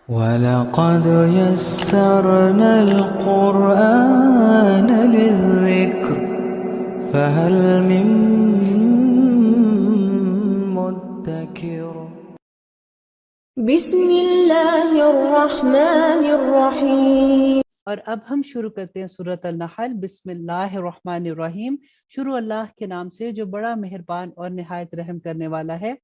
وَلَقَدْ يَسَّرْنَا الْقُرْآنَ لِلذِّكْرِ فَهَلْ مِن مُّدَّكِرٍ۔ بسم اللہ الرحمن الرحیم۔ اور اب ہم شروع کرتے ہیں سورۃ النحل۔ بسم اللہ الرحمن الرحیم، شروع اللہ کے نام سے جو بڑا مہربان اور نہایت رحم کرنے والا ہے۔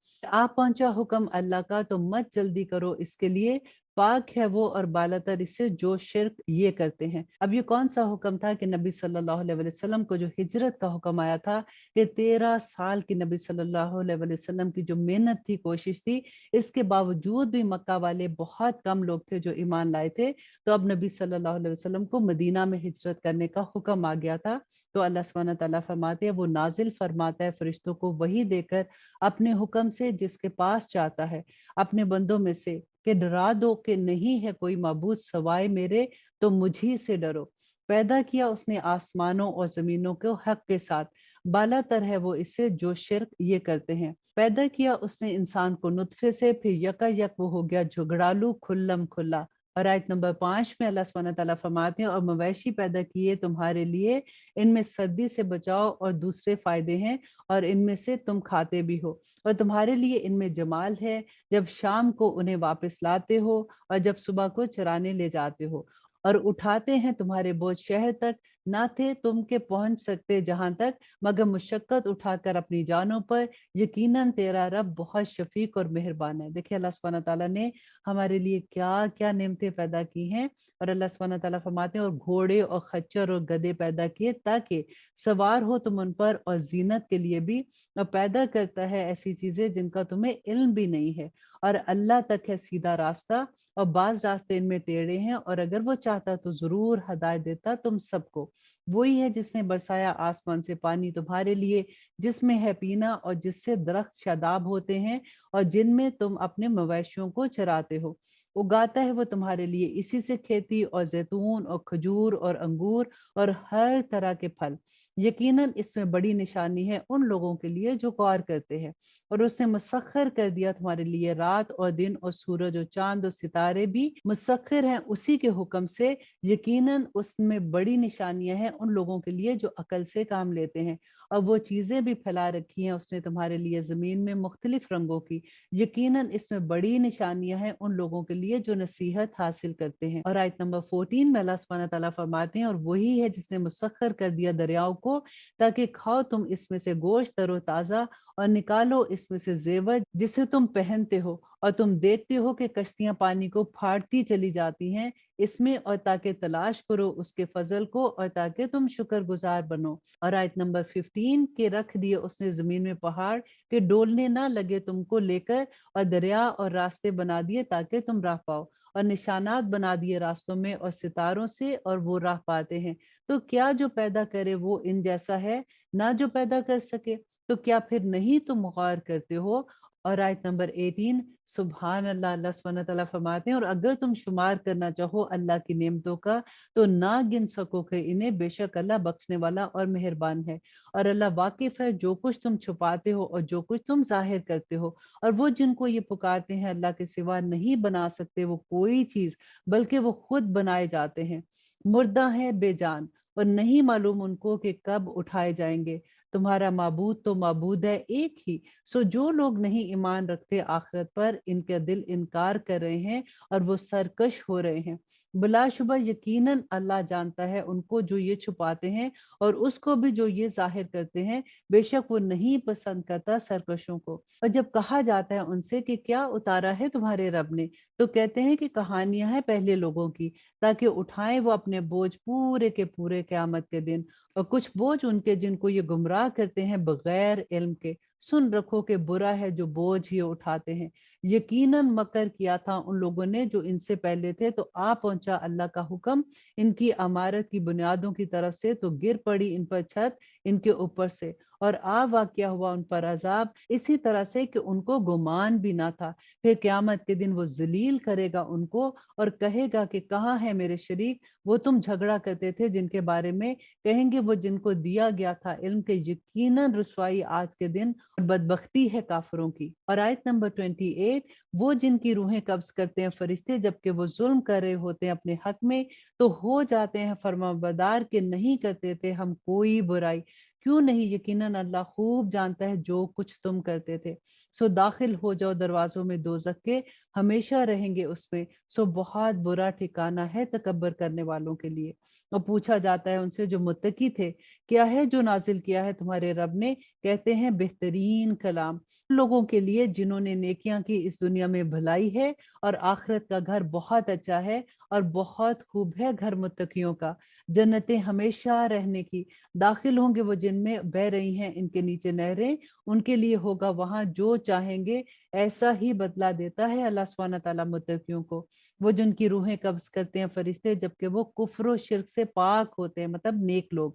آپ پہنچا حکم اللہ کا تو مت جلدی کرو اس کے لیے، پاک ہے وہ اور بالاتر اس سے جو شرک یہ کرتے ہیں۔ اب یہ کون سا حکم تھا کہ نبی صلی اللہ علیہ وسلم کو جو ہجرت کا حکم آیا تھا کہ 13 سال کی نبی صلی اللہ علیہ وسلم کی جو محنت تھی، کوشش تھی، اس کے باوجود بھی مکہ والے بہت کم لوگ تھے جو ایمان لائے تھے، تو اب نبی صلی اللہ علیہ وسلم کو مدینہ میں ہجرت کرنے کا حکم آ گیا تھا۔ تو اللہ سبحانہ تعالیٰ فرماتے ہیں وہ نازل فرماتا ہے فرشتوں کو وحی دے کر اپنے حکم سے جس کے پاس چاہتا ہے اپنے بندوں میں سے، کہ ڈرا دو کہ نہیں ہے کوئی معبود سوائے میرے، تو مجھی سے ڈرو۔ پیدا کیا اس نے آسمانوں اور زمینوں کو حق کے ساتھ، بالا تر ہے وہ اس سے جو شرک یہ کرتے ہیں۔ پیدا کیا اس نے انسان کو نطفے سے، پھر یکا یک وہ ہو گیا جھگڑالو کھلم کھلا۔ اور آیت نمبر 5 میں اللہ سبحانہ تعالیٰ فرماتے ہیں اور مویشی پیدا کیے تمہارے لیے، ان میں سردی سے بچاؤ اور دوسرے فائدے ہیں، اور ان میں سے تم کھاتے بھی ہو، اور تمہارے لیے ان میں جمال ہے جب شام کو انہیں واپس لاتے ہو اور جب صبح کو چرانے لے جاتے ہو، اور اٹھاتے ہیں تمہارے بوجھ شہر تک، نہ تھے تم کے پہنچ سکتے جہاں تک مگر مشقت اٹھا کر اپنی جانوں پر، یقیناً تیرا رب بہت شفیق اور مہربان ہے۔ دیکھیں اللہ سبحانہ تعالیٰ نے ہمارے لیے کیا کیا نعمتیں پیدا کی ہیں، اور اللہ سبحانہ تعالیٰ فرماتے ہیں اور گھوڑے اور خچر اور گدھے پیدا کیے تاکہ سوار ہو تم ان پر، اور زینت کے لیے بھی، اور پیدا کرتا ہے ایسی چیزیں جن کا تمہیں علم بھی نہیں ہے، اور اللہ تک ہے سیدھا راستہ، اور بعض راستے ان میں ٹیڑھے ہیں، اور اگر وہ چاہتا تو ضرور ہدایت دیتا تم سب کو۔ وہی ہے جس نے برسایا آسمان سے پانی تمہارے لیے، جس میں ہے پینا، اور جس سے درخت شاداب ہوتے ہیں، اور جن میں تم اپنے مویشیوں کو چراتے ہو۔ اگاتا ہے وہ تمہارے لیے اسی سے کھیتی اور زیتون اور کھجور اور انگور اور ہر طرح کے پھل۔ یقیناً اس میں بڑی نشانی ہے ان لوگوں کے لیے جو غور کرتے ہیں۔ اور اس نے مسخر کر دیا تمہارے لیے رات اور دن، اور سورج اور چاند اور ستارے بھی مسخر ہیں اسی کے حکم سے۔ یقیناً اس میں بڑی نشانیاں ہیں ان لوگوں کے لیے جو عقل سے کام لیتے ہیں۔ اور وہ چیزیں بھی پھیلا رکھی ہیں اس نے تمہارے لیے زمین میں مختلف رنگوں کی، یقیناً اس میں بڑی نشانیاں ہیں ان لوگوں کے لیے جو نصیحت حاصل کرتے ہیں۔ اور آیت نمبر 14 میں اللہ سبحانہ تعالیٰ فرماتے ہیں اور وہی ہے جس نے مسخر کر دیا دریاؤں کو تاکہ کھاؤ تم اس میں سے گوشت تر و تازہ، اور نکالو اس میں سے زیور جسے تم پہنتے ہو، اور تم دیکھتے ہو کہ کشتیاں پانی کو پھاڑتی چلی جاتی ہیں اس میں، اور تاکہ تلاش کرو اس کے فضل کو، اور تاکہ تم شکر گزار بنو۔ اور آیت نمبر 15 کے رکھ دیے اس نے زمین میں پہاڑ کہ ڈولنے نہ لگے تم کو لے کر، اور دریا اور راستے بنا دیے تاکہ تم راہ پاؤ، اور نشانات بنا دیے راستوں میں اور ستاروں سے، اور وہ راہ پاتے ہیں۔ تو کیا جو پیدا کرے وہ ان جیسا ہے، نہ جو پیدا کر سکے؟ تو کیا پھر نہیں تم غور کرتے ہو؟ اور آیت نمبر 18 سبحان اللہ، اللہ سبحانہ تعالیٰ فرماتے ہیں اور اگر تم شمار کرنا چاہو اللہ کی نعمتوں کا تو نہ گن سکو کہ انہیں، بے شک اللہ بخشنے والا اور مہربان ہے۔ اور اللہ واقف ہے جو کچھ تم چھپاتے ہو اور جو کچھ تم ظاہر کرتے ہو۔ اور وہ جن کو یہ پکارتے ہیں اللہ کے سوا نہیں بنا سکتے وہ کوئی چیز، بلکہ وہ خود بنائے جاتے ہیں۔ مردہ ہیں بے جان، اور نہیں معلوم ان کو کہ کب اٹھائے جائیں گے۔ تمہارا معبود تو معبود ہے ایک ہی، سو جو لوگ نہیں ایمان رکھتے آخرت پر، ان کے دل انکار کر رہے ہیں اور وہ سرکش ہو رہے ہیں۔ بلا شبہ یقیناً اللہ جانتا ہے ان کو جو یہ چھپاتے ہیں اور اس کو بھی جو یہ ظاہر کرتے ہیں، بے شک وہ نہیں پسند کرتا سرکشوں کو۔ اور جب کہا جاتا ہے ان سے کہ کیا اتارا ہے تمہارے رب نے، تو کہتے ہیں کہ کہانیاں ہیں پہلے لوگوں کی، تاکہ اٹھائیں وہ اپنے بوجھ پورے کے پورے قیامت کے دن، اور کچھ بوجھ ان کے جن کو یہ گمراہ کرتے ہیں بغیر علم کے۔ سن رکھو کہ برا ہے جو بوجھ یہ اٹھاتے ہیں۔ یقیناً مکر کیا تھا ان لوگوں نے جو ان سے پہلے تھے، تو آ پہنچا اللہ کا حکم ان کی عمارت کی بنیادوں کی طرف سے، تو گر پڑی ان پر چھت ان کے اوپر سے، اور آ واقع ہوا ان پر عذاب اسی طرح سے کہ ان کو گمان بھی نہ تھا۔ پھر قیامت کے دن وہ ذلیل کرے گا ان کو اور کہے گا کہ کہاں ہے میرے شریک، وہ تم جھگڑا کرتے تھے جن کے بارے میں؟ کہیں گے وہ جن کو دیا گیا تھا علم کے، یقیناً رسوائی آج کے دن بدبختی ہے کافروں کی۔ اور آیت نمبر 28، وہ جن کی روحیں قبض کرتے ہیں فرشتے جبکہ وہ ظلم کر رہے ہوتے ہیں اپنے حق میں، تو ہو جاتے ہیں فرمانبردار کہ نہیں کرتے تھے ہم کوئی برائی، کیوں نہیں، یقیناً اللہ خوب جانتا ہے جو کچھ تم کرتے تھے۔ سو داخل ہو جاؤ دروازوں میں دوزخ کے، ہمیشہ رہیں گے اس پہ، سو بہت برا ٹھکانہ ہے تکبر کرنے والوں کے لیے۔ اور پوچھا جاتا ہے ان سے جو متقی تھے، کیا ہے جو نازل کیا ہے تمہارے رب نے؟ کہتے ہیں بہترین کلام لوگوں کے لیے جنہوں نے نیکیاں کی، اس دنیا میں بھلائی ہے اور آخرت کا گھر بہت اچھا ہے اور بہت خوب ہے گھر متقیوں کا، جنتیں ہمیشہ رہنے کی، داخل ہوں گے وہ جن میں بہ رہی ہیں ان کے نیچے نہریں، ان کے لیے ہوگا وہاں جو چاہیں گے، ایسا ہی بدلہ دیتا ہے اللہ سبحانہ تعالیٰ متقیوں کو۔ وہ جن کی روحیں قبض کرتے ہیں فرشتے جبکہ وہ کفر و شرک سے پاک ہوتے ہیں، مطلب نیک لوگ،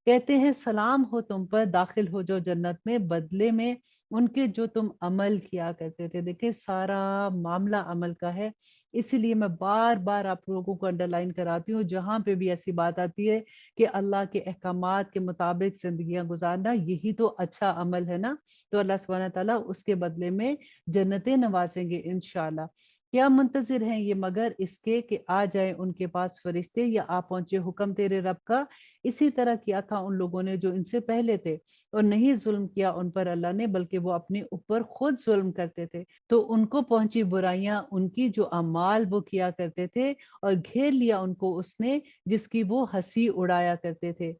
کہتے ہیں سلام ہو تم پر، داخل ہو جو جنت میں بدلے میں ان کے جو تم عمل کیا کرتے تھے۔ دیکھیں سارا معاملہ عمل کا ہے، اسی لیے میں بار بار آپ لوگوں کو انڈر لائن کراتی ہوں، جہاں پہ بھی ایسی بات آتی ہے کہ اللہ کے احکامات کے مطابق زندگیاں گزارنا یہی تو اچھا عمل ہے نا، تو اللہ سبحانہ تعالیٰ اس کے بدلے میں جنتیں نوازیں گے انشاءاللہ۔ کیا منتظر ہیں یہ مگر اس کے کہ آ جائے ان کے پاس فرشتے یا آ پہنچے حکم تیرے رب کا؟ اسی طرح کیا تھا ان لوگوں نے جو ان سے پہلے تھے، اور نہیں ظلم کیا ان پر اللہ نے بلکہ وہ اپنے اوپر خود ظلم کرتے تھے، تو ان کو پہنچی برائیاں ان کی جو اعمال وہ کیا کرتے تھے، اور گھیر لیا ان کو اس نے جس کی وہ ہنسی اڑایا کرتے تھے۔